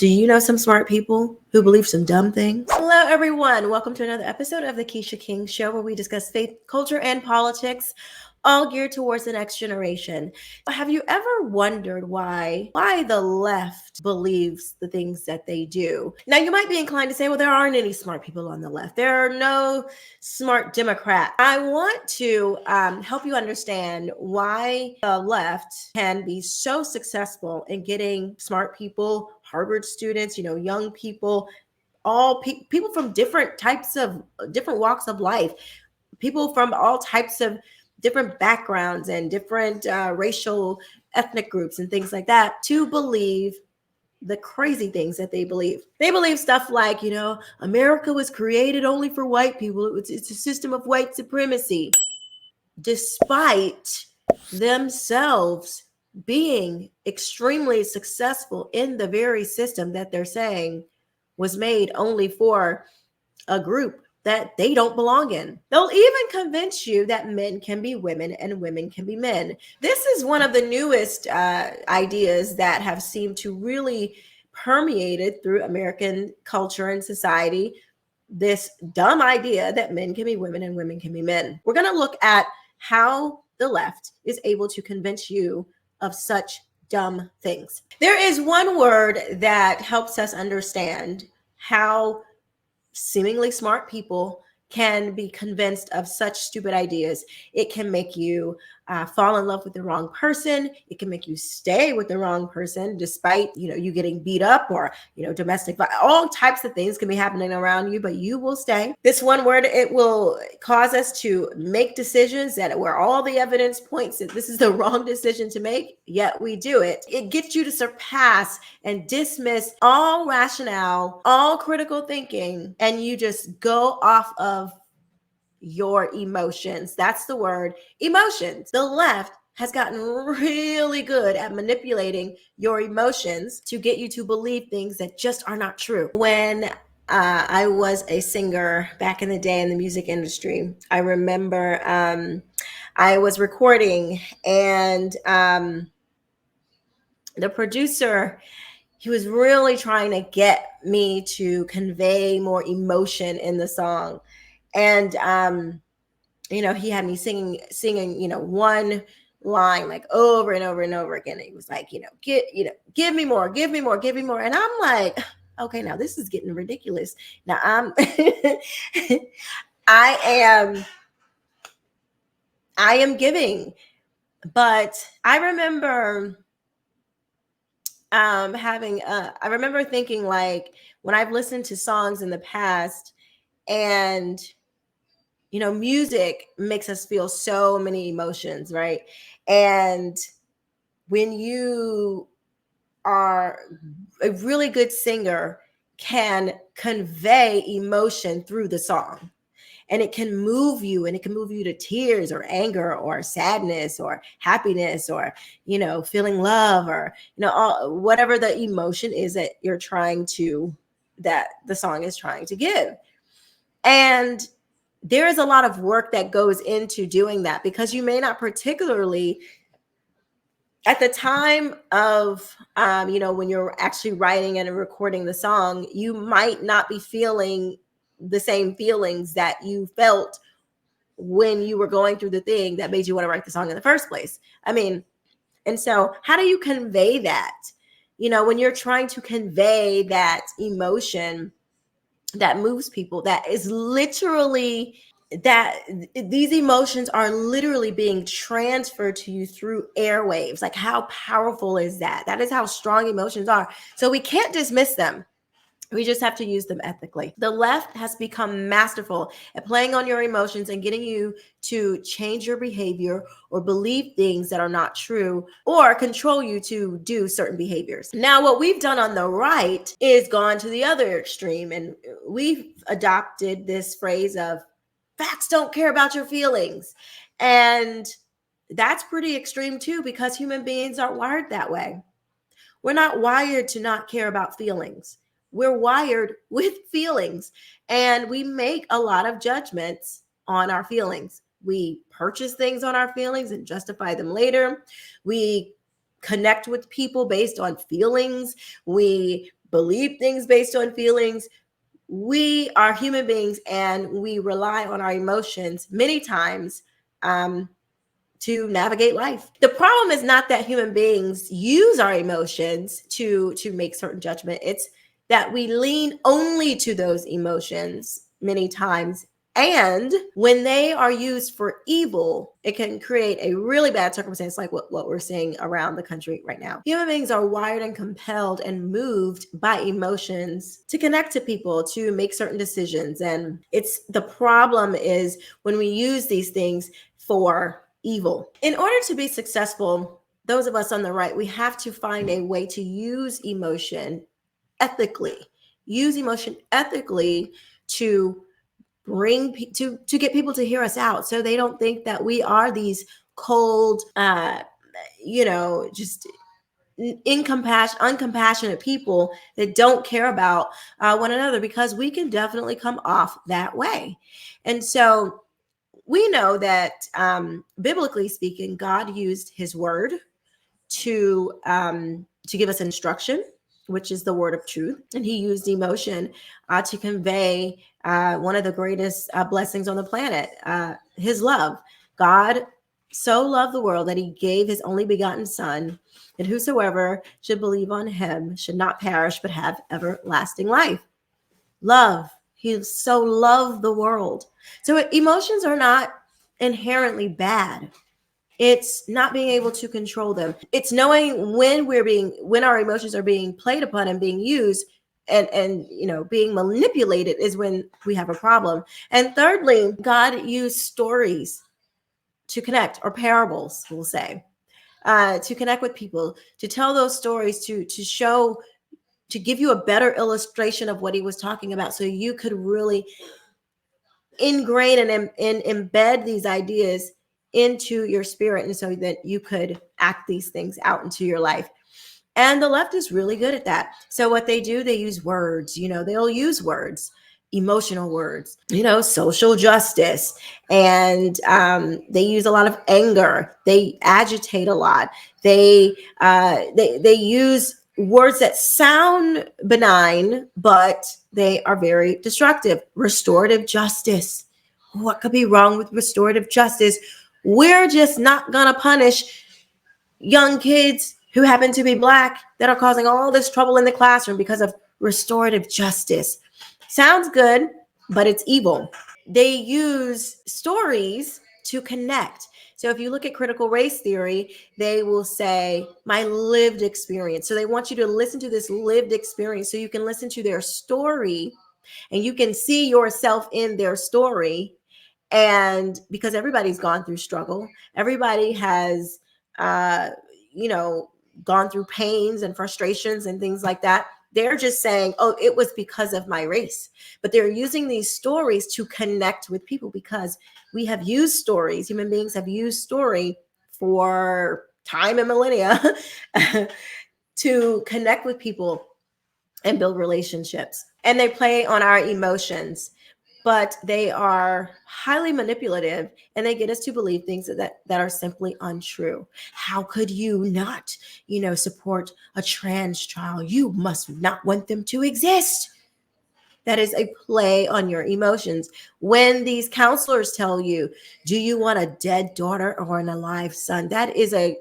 Do you know some smart people who believe some dumb things? Hello, everyone. Welcome to another episode of the Quisha King Show, where we discuss faith, culture, and politics, all geared towards the next generation. Have you ever wondered why the left believes the things that they do? Now, you might be inclined to say, well, there aren't any smart people on the left. There are no smart Democrats. I want to help you understand why the left can be so successful in getting smart people, Harvard students, young people, all people from different walks of life, people from all types of different backgrounds and different racial, ethnic groups and things like that, to believe the crazy things that they believe. They believe stuff like, America was created only for white people. It's a system of white supremacy, despite themselves being extremely successful in the very system that they're saying was made only for a group that they don't belong in. They'll even convince you that men can be women and women can be men. This is one of the newest ideas that have seemed to really permeated through American culture and society. This dumb idea that men can be women and women can be men. We're going to look at how the left is able to convince you of such dumb things. There is one word that helps us understand how seemingly smart people can be convinced of such stupid ideas. It can make you fall in love with the wrong person. It can make you stay with the wrong person, despite you getting beat up or domestic violence. All types of things can be happening around you, but you will stay. This one word, it will cause us to make decisions that where all the evidence points that this is the wrong decision to make, yet we do it. It gets you to surpass and dismiss all rationale, all critical thinking, and you just go off of your emotions. That's the word, emotions. The left has gotten really good at manipulating your emotions to get you to believe things that just are not true. When I was a singer back in the day in the music industry, I remember I was recording, and the producer, he was really trying to get me to convey more emotion in the song. And he had me singing, one line like over and over and over again. He was like, give me more, give me more, give me more. And I'm like, okay, now this is getting ridiculous. Now I am giving, but I remember I remember thinking, like, when I've listened to songs in the past, and music makes us feel so many emotions, right? And when you are a really good singer, can convey emotion through the song, and it can move you, and it can move you to tears or anger or sadness or happiness or feeling love, or whatever the emotion is that that the song is trying to give. And there is a lot of work that goes into doing that, because you may not particularly at the time of when you're actually writing and recording the song, you might not be feeling the same feelings that you felt when you were going through the thing that made you want to write the song in the first place. And so how do you convey that? When you're trying to convey that emotion that moves people, that is literally, that these emotions are literally being transferred to you through airwaves. Like, how powerful is that? That is how strong emotions are. So we can't dismiss them. We just have to use them ethically. The left has become masterful at playing on your emotions and getting you to change your behavior or believe things that are not true, or control you to do certain behaviors. Now, what we've done on the right is gone to the other extreme, and we've adopted this phrase of facts don't care about your feelings. And that's pretty extreme too, because human beings aren't wired that way. We're not wired to not care about feelings. We're wired with feelings, and we make a lot of judgments on our feelings. We purchase things on our feelings and justify them later. We connect with people based on feelings. We believe things based on feelings. We are human beings and we rely on our emotions many times to navigate life. The problem is not that human beings use our emotions to make certain judgment. It's that we lean only to those emotions many times. And when they are used for evil, it can create a really bad circumstance like what we're seeing around the country right now. Human beings are wired and compelled and moved by emotions to connect to people, to make certain decisions. And it's the problem is when we use these things for evil. In order to be successful, those of us on the right, we have to find a way to use emotion ethically. Use emotion ethically to to get people to hear us out, so they don't think that we are these cold, just uncompassionate people that don't care about one another, because we can definitely come off that way. And so we know that biblically speaking, God used his word to give us instruction, which is the word of truth. And he used emotion to convey one of the greatest blessings on the planet, his love. God so loved the world that he gave his only begotten son, and whosoever should believe on him should not perish but have everlasting life. Love. He so loved the world. So emotions are not inherently bad. It's not being able to control them. It's knowing when our emotions are being played upon and being used and being manipulated is when we have a problem. And thirdly, God used stories to connect, or parables, we'll say, to connect with people, to tell those stories, to show, to give you a better illustration of what he was talking about, so you could really ingrain and embed these ideas into your spirit, and so that you could act these things out into your life. And the left is really good at that. So what they do, they use words. They'll use words, emotional words, social justice, and they use a lot of anger. They agitate a lot. They use words that sound benign, but they are very destructive. Restorative justice. What could be wrong with restorative justice? We're just not gonna punish young kids who happen to be Black that are causing all this trouble in the classroom because of restorative justice. Sounds good, but it's evil. They use stories to connect. So if you look at critical race theory, they will say my lived experience. So they want you to listen to this lived experience so you can listen to their story and you can see yourself in their story. And because everybody's gone through struggle, everybody has gone through pains and frustrations and things like that. They're just saying, oh, it was because of my race. But they're using these stories to connect with people, because we have used stories. Human beings have used story for time and millennia to connect with people and build relationships. And they play on our emotions, but they are highly manipulative, and they get us to believe things that are simply untrue. How could you not, support a trans child? You must not want them to exist. That is a play on your emotions. When these counselors tell you, do you want a dead daughter or an alive son? That is a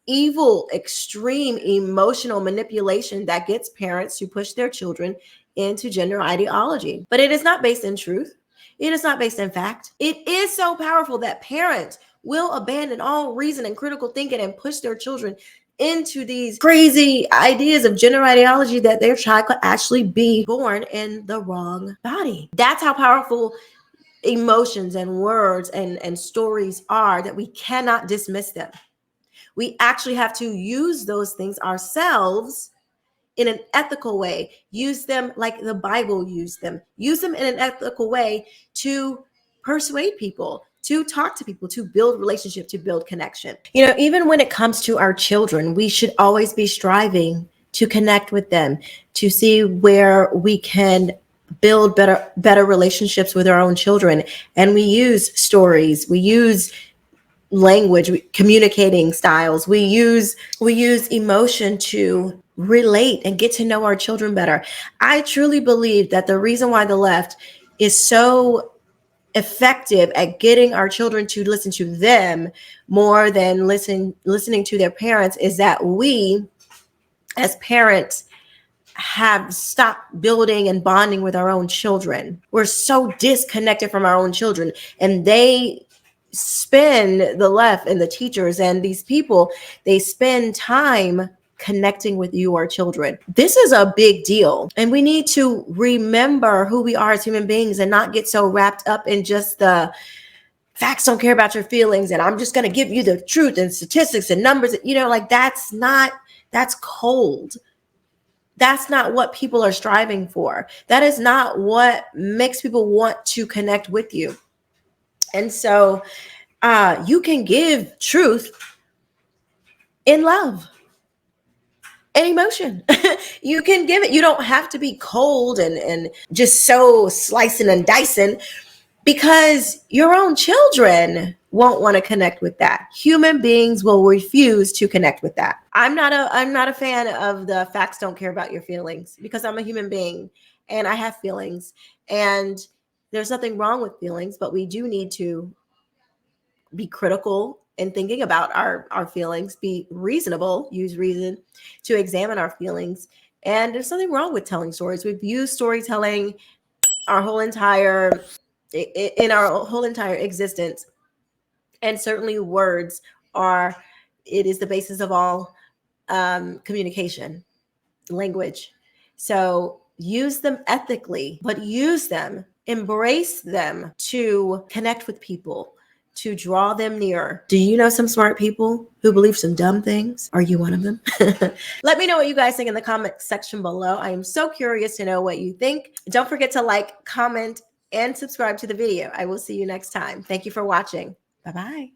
evil, extreme emotional manipulation that gets parents to push their children into gender ideology. But it is not based in truth. It is not based in fact. It is so powerful that parents will abandon all reason and critical thinking and push their children into these crazy ideas of gender ideology that their child could actually be born in the wrong body. That's how powerful emotions and words and stories are, that we cannot dismiss them. We actually have to use those things ourselves in an ethical way. Use them like the Bible used them. Use them in an ethical way to persuade people, to talk to people, to build relationship, to build connection. Even when it comes to our children, we should always be striving to connect with them, to see where we can build better relationships with our own children. And we use stories, we use language, communicating styles, we use emotion to relate and get to know our children better. I truly believe that the reason why the left is so effective at getting our children to listen to them more than listening to their parents is that we as parents have stopped building and bonding with our own children. We're so disconnected from our own children, and they spend, the left and the teachers and these people, they spend time connecting with you, our children. This is a big deal, and we need to remember who we are as human beings and not get so wrapped up in just the facts don't care about your feelings, and I'm just going to give you the truth and statistics and numbers. Like that's cold. That's not what people are striving for. That is not what makes people want to connect with you. And so you can give truth in love and emotion. You can give it. You don't have to be cold and just so slicing and dicing, because your own children won't want to connect with that. Human beings will refuse to connect with that. I'm not a fan of the facts don't care about your feelings, because I'm a human being and I have feelings, and there's nothing wrong with feelings, but we do need to be critical in thinking about our feelings, be reasonable, use reason to examine our feelings. And there's nothing wrong with telling stories. We've used storytelling our whole entire existence, and certainly words is the basis of all communication, language. So use them ethically, but use them, embrace them to connect with people, to draw them nearer. Do you know some smart people who believe some dumb things? Are you one of them? Let me know what you guys think in the comment section below. I am so curious to know what you think. Don't forget to like, comment, and subscribe to the video. I will see you next time. Thank you for watching. Bye-bye.